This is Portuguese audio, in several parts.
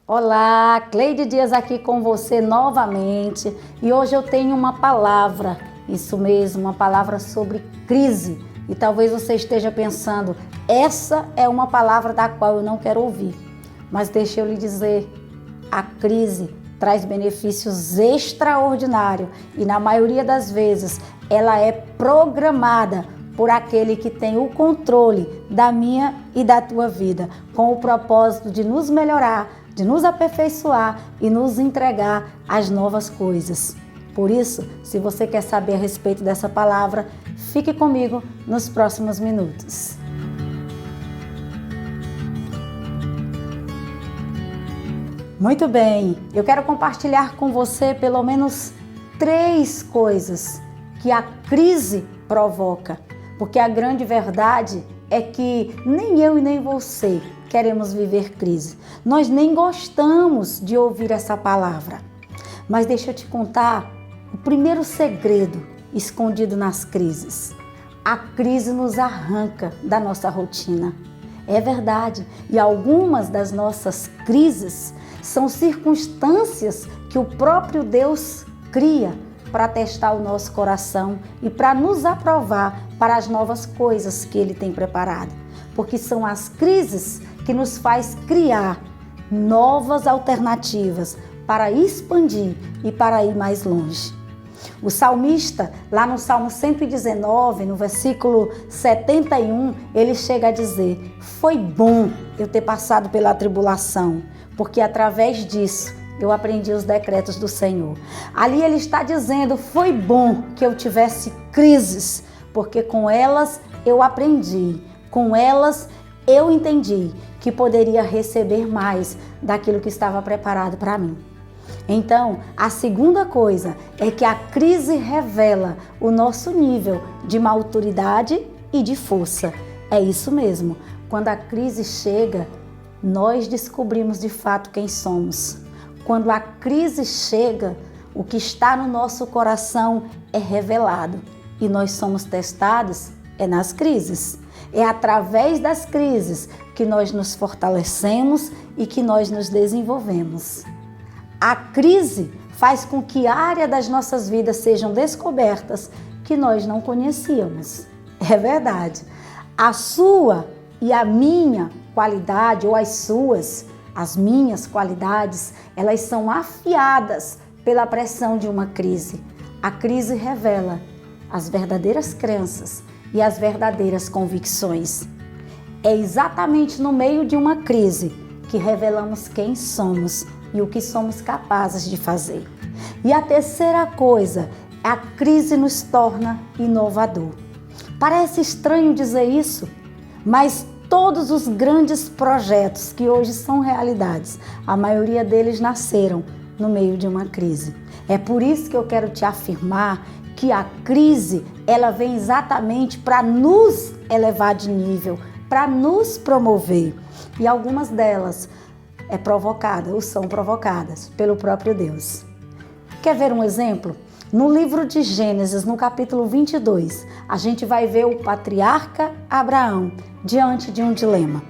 Olá, Cleide Dias aqui com você novamente e hoje eu tenho uma palavra, isso mesmo, uma palavra sobre crise. E talvez você esteja pensando, essa é uma palavra da qual eu não quero ouvir. Mas deixa eu lhe dizer, a crise traz benefícios extraordinários e na maioria das vezes ela é programada por aquele que tem o controle da minha e da tua vida, com o propósito de nos melhorar, de nos aperfeiçoar e nos entregar as novas coisas. Por isso, se você quer saber a respeito dessa palavra, fique comigo nos próximos minutos. Muito bem, eu quero compartilhar com você pelo menos 3 coisas que a crise provoca, porque a grande verdade é que nem eu e nem você queremos viver crise. Nós nem gostamos de ouvir essa palavra. Mas deixa eu te contar o primeiro segredo escondido nas crises. A crise nos arranca da nossa rotina. É verdade, e algumas das nossas crises são circunstâncias que o próprio Deus cria para testar o nosso coração e para nos aprovar para as novas coisas que Ele tem preparado. Porque são as crises que nos faz criar novas alternativas para expandir e para ir mais longe. O salmista, lá no Salmo 119, no versículo 71, ele chega a dizer: foi bom eu ter passado pela tribulação, porque através disso eu aprendi os decretos do Senhor. Ali ele está dizendo, foi bom que eu tivesse crises, porque com elas eu aprendi, com elas eu entendi que poderia receber mais daquilo que estava preparado para mim. Então, a segunda coisa é que a crise revela o nosso nível de maturidade e de força. É isso mesmo, quando a crise chega, nós descobrimos de fato quem somos. Quando a crise chega, o que está no nosso coração é revelado e nós somos testados nas crises. É através das crises que nós nos fortalecemos e que nós nos desenvolvemos. A crise faz com que áreas das nossas vidas sejam descobertas que nós não conhecíamos. É verdade. A sua e a minha qualidade ou as minhas qualidades, elas são afiadas pela pressão de uma crise. A crise revela as verdadeiras crenças e as verdadeiras convicções. É exatamente no meio de uma crise que revelamos quem somos e o que somos capazes de fazer. E a terceira coisa, a crise nos torna inovador. Parece estranho dizer isso, mas todos os grandes projetos que hoje são realidades, a maioria deles nasceram no meio de uma crise. É por isso que eu quero te afirmar que a crise, ela vem exatamente para nos elevar de nível, para nos promover. E algumas delas são provocadas pelo próprio Deus. Quer ver um exemplo? No livro de Gênesis, no capítulo 22, a gente vai ver o patriarca Abraão diante de um dilema.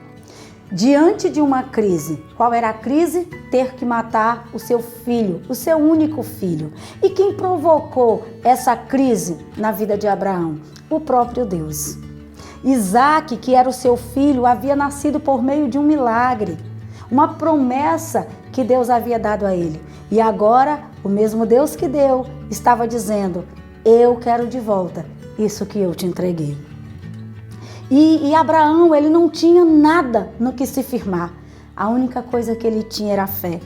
Diante de uma crise. Qual era a crise? Ter que matar o seu filho, o seu único filho. E quem provocou essa crise na vida de Abraão? O próprio Deus. Isaac, que era o seu filho, havia nascido por meio de um milagre, uma promessa que Deus havia dado a ele. E agora, o mesmo Deus que deu, estava dizendo, eu quero de volta isso que eu te entreguei. E Abraão, ele não tinha nada no que se firmar. A única coisa que ele tinha era a fé.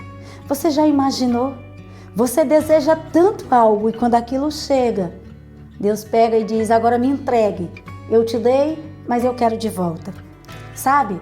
Você já imaginou? Você deseja tanto algo e quando aquilo chega, Deus pega e diz, agora me entregue. Eu te dei, mas eu quero de volta. Sabe?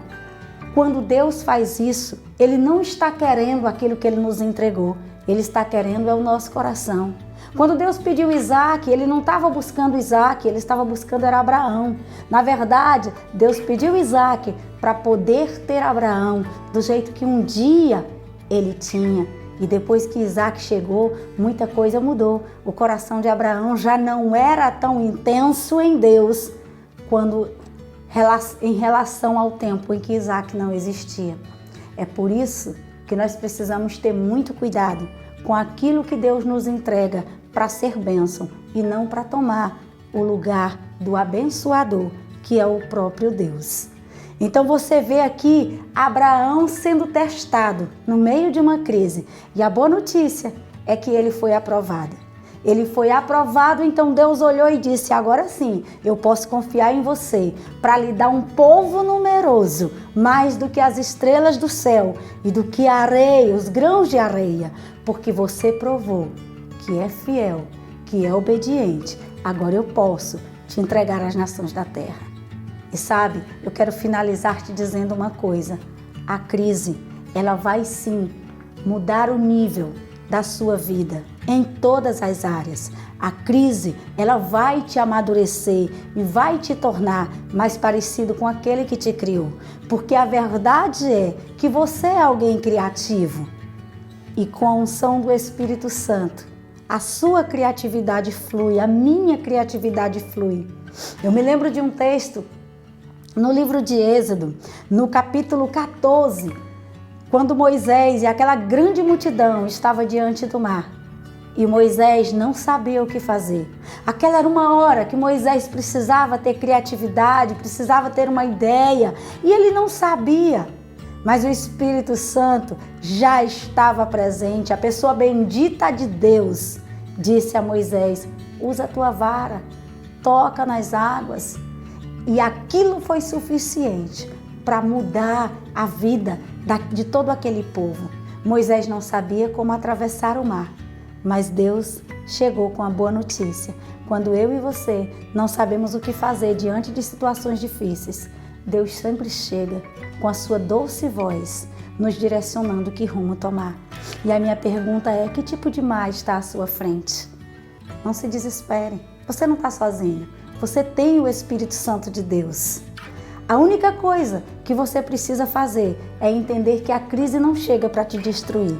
Quando Deus faz isso, Ele não está querendo aquilo que Ele nos entregou. Ele está querendo o nosso coração. Quando Deus pediu Isaac, Ele não estava buscando Isaac, Ele estava buscando era Abraão. Na verdade, Deus pediu Isaac para poder ter Abraão do jeito que um dia ele tinha. E depois que Isaac chegou, muita coisa mudou. O coração de Abraão já não era tão intenso em Deus em relação ao tempo em que Isaac não existia. É por isso que nós precisamos ter muito cuidado com aquilo que Deus nos entrega para ser bênção e não para tomar o lugar do abençoador, que é o próprio Deus. Então você vê aqui Abraão sendo testado no meio de uma crise. E a boa notícia é que ele foi aprovado. Ele foi aprovado, então Deus olhou e disse: agora sim, eu posso confiar em você para lhe dar um povo numeroso, mais do que as estrelas do céu e do que a areia, os grãos de areia, porque você provou que é fiel, que é obediente. Agora eu posso te entregar às nações da terra. E sabe, eu quero finalizar te dizendo uma coisa: a crise, ela vai sim mudar o nível da sua vida em todas as áreas. A crise, ela vai te amadurecer e vai te tornar mais parecido com aquele que te criou, porque a verdade é que você é alguém criativo e com a unção do Espírito Santo, a sua criatividade flui, a minha criatividade flui. Eu me lembro de um texto no livro de Êxodo, no capítulo 14, quando Moisés e aquela grande multidão estava diante do mar. E Moisés não sabia o que fazer. Aquela era uma hora que Moisés precisava ter criatividade, precisava ter uma ideia, e ele não sabia. Mas o Espírito Santo já estava presente. A pessoa bendita de Deus disse a Moisés: usa a tua vara, toca nas águas. E aquilo foi suficiente para mudar a vida de todo aquele povo. Moisés não sabia como atravessar o mar, mas Deus chegou com a boa notícia. Quando eu e você não sabemos o que fazer diante de situações difíceis, Deus sempre chega com a sua doce voz, nos direcionando que rumo tomar. E a minha pergunta é: que tipo de mar está à sua frente? Não se desespere, você não está sozinho. Você tem o Espírito Santo de Deus. A única coisa que você precisa fazer é entender que a crise não chega para te destruir.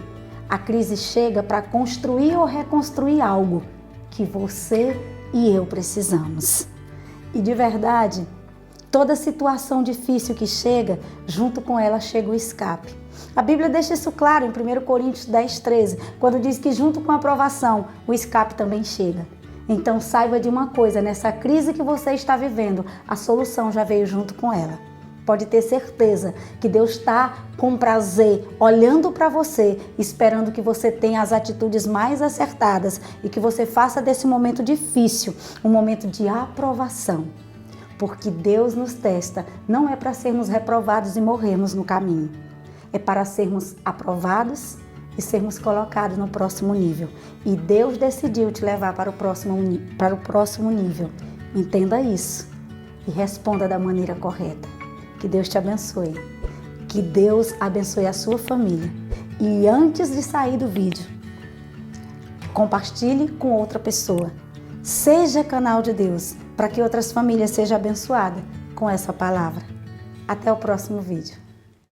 A crise chega para construir ou reconstruir algo que você e eu precisamos. E de verdade, toda situação difícil que chega, junto com ela chega o escape. A Bíblia deixa isso claro em 1 Coríntios 10:13, quando diz que junto com a aprovação, o escape também chega. Então saiba de uma coisa: nessa crise que você está vivendo, a solução já veio junto com ela. Pode ter certeza que Deus está com prazer olhando para você, esperando que você tenha as atitudes mais acertadas e que você faça desse momento difícil um momento de aprovação. Porque Deus nos testa, não é para sermos reprovados e morrermos no caminho. É para sermos aprovados e sermos colocados no próximo nível. E Deus decidiu te levar para o próximo nível. Entenda isso e responda da maneira correta. Que Deus te abençoe. Que Deus abençoe a sua família. E antes de sair do vídeo, compartilhe com outra pessoa. Seja canal de Deus para que outras famílias sejam abençoadas com essa palavra. Até o próximo vídeo.